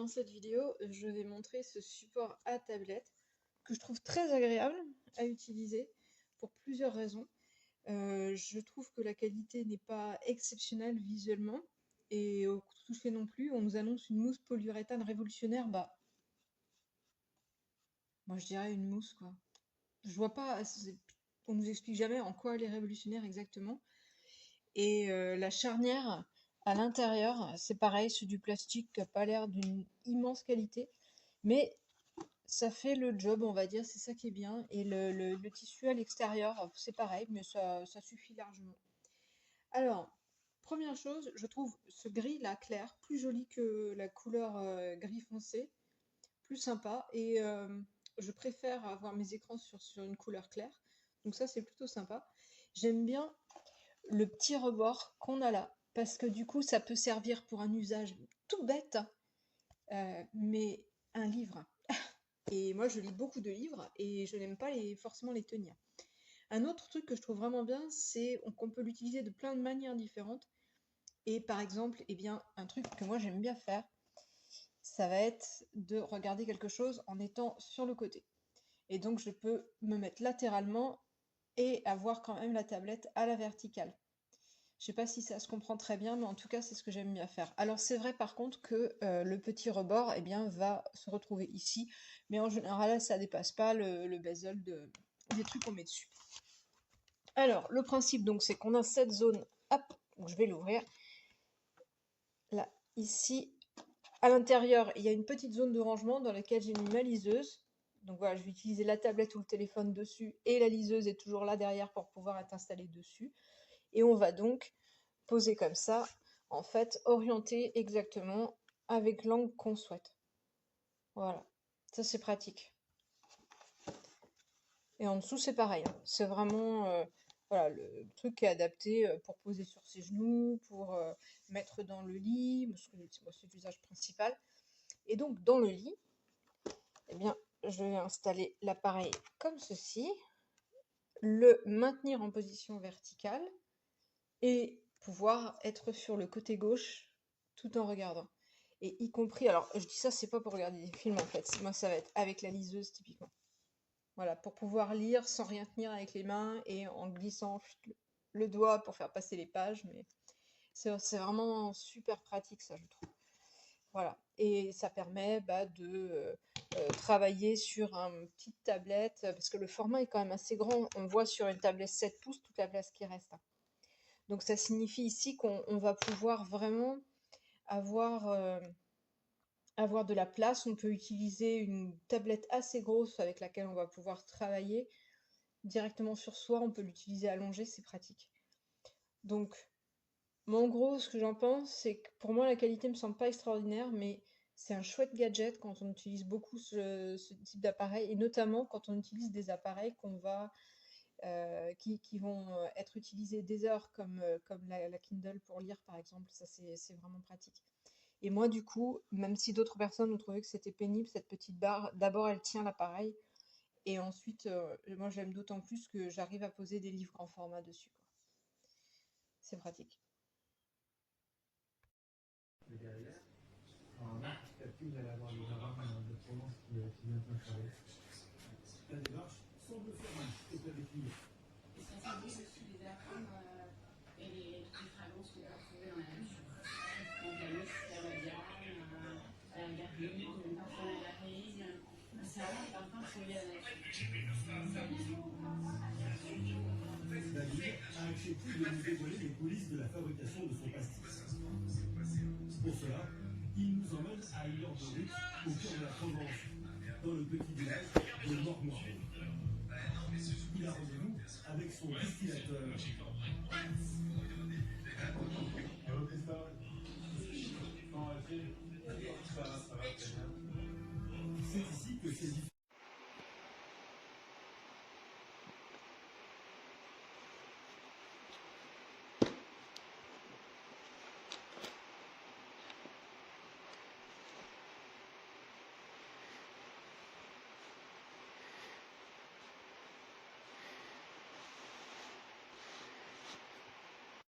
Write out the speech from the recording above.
dans cette vidéo, je vais montrer ce support à tablette que je trouve très agréable à utiliser pour plusieurs raisons. Je trouve que la qualité n'est pas exceptionnelle visuellement et au toucher non plus. On nous annonce une mousse polyuréthane révolutionnaire, bah moi je dirais une mousse quoi. Je vois pas, on nous explique jamais en quoi elle est révolutionnaire exactement. Et la charnière à l'intérieur, c'est pareil, c'est du plastique qui n'a pas l'air d'une immense qualité, mais ça fait le job, on va dire, c'est ça qui est bien. Et le tissu à l'extérieur, c'est pareil, mais ça suffit largement. Alors, première chose, je trouve ce gris là clair plus joli que la couleur gris foncé, plus sympa. Et je préfère avoir mes écrans sur une couleur claire, donc ça c'est plutôt sympa. J'aime bien le petit rebord qu'on a là, parce que du coup ça peut servir pour un usage tout bête, mais un livre. Et moi je lis beaucoup de livres et je n'aime pas forcément les tenir. Un autre truc que je trouve vraiment bien, c'est qu'on peut l'utiliser de plein de manières différentes. Et par exemple, eh bien, un truc que moi j'aime bien faire, ça va être de regarder quelque chose en étant sur le côté. Et donc je peux me mettre latéralement et avoir quand même la tablette à la verticale. Je sais pas si ça se comprend très bien, mais en tout cas, c'est ce que j'aime bien faire. Alors, c'est vrai par contre que le petit rebord, eh bien, va se retrouver ici, mais en général, ça dépasse pas le bezel des trucs qu'on met dessus. Alors, le principe, donc, c'est qu'on a cette zone, hop, donc je vais l'ouvrir. Là, ici, à l'intérieur, il y a une petite zone de rangement dans laquelle j'ai mis ma liseuse. Donc voilà, je vais utiliser la tablette ou le téléphone dessus, et la liseuse est toujours là derrière pour pouvoir être installée dessus. Et on va donc poser comme ça, en fait, orienté exactement avec l'angle qu'on souhaite. Voilà, ça c'est pratique. Et en dessous c'est pareil, hein. C'est vraiment voilà, le truc qui est adapté pour poser sur ses genoux, pour mettre dans le lit, parce que c'est l'usage principal. Et donc dans le lit, eh bien, je vais installer l'appareil comme ceci, le maintenir en position verticale et pouvoir être sur le côté gauche tout en regardant. Et y compris, alors je dis ça, c'est pas pour regarder des films en fait, moi ça va être avec la liseuse typiquement. Voilà, pour pouvoir lire sans rien tenir avec les mains et en glissant le doigt pour faire passer les pages, mais c'est vraiment super pratique ça je trouve. Voilà, et ça permet de travailler sur une petite tablette, parce que le format est quand même assez grand, on voit sur une tablette 7 pouces toute la place qui reste. Donc ça signifie ici qu'on va pouvoir vraiment avoir de la place. On peut utiliser une tablette assez grosse avec laquelle on va pouvoir travailler directement sur soi. On peut l'utiliser allongé, c'est pratique. Donc, en gros, ce que j'en pense, c'est que pour moi, la qualité me semble pas extraordinaire, mais c'est un chouette gadget quand on utilise beaucoup ce type d'appareil, et notamment quand on utilise des appareils qui vont être utilisés des heures, comme la Kindle pour lire par exemple. Ça c'est vraiment pratique. Et moi du coup, même si d'autres personnes ont trouvé que c'était pénible, cette petite barre, d'abord elle tient l'appareil, et ensuite moi j'aime d'autant plus que j'arrive à poser des livres en format dessus, quoi. C'est pratique. La démarche semble faire un petit avec lui. Et ça s'indique aussi les diaphragmes et les fragrances qu'on peut retrouver dans la nature. Donc la mousse, la badiane, la garrigue, le parfum de la garrigue. C'est vraiment des parfums qui sont liés à la nature. David a accepté de nous dévoiler les coulisses de la fabrication de son pastis. Pour cela, il nous emmène à une heure de route au cœur de la Provence, dans le petit village de Mormoré. Il a rendez-vous avec son distillateur.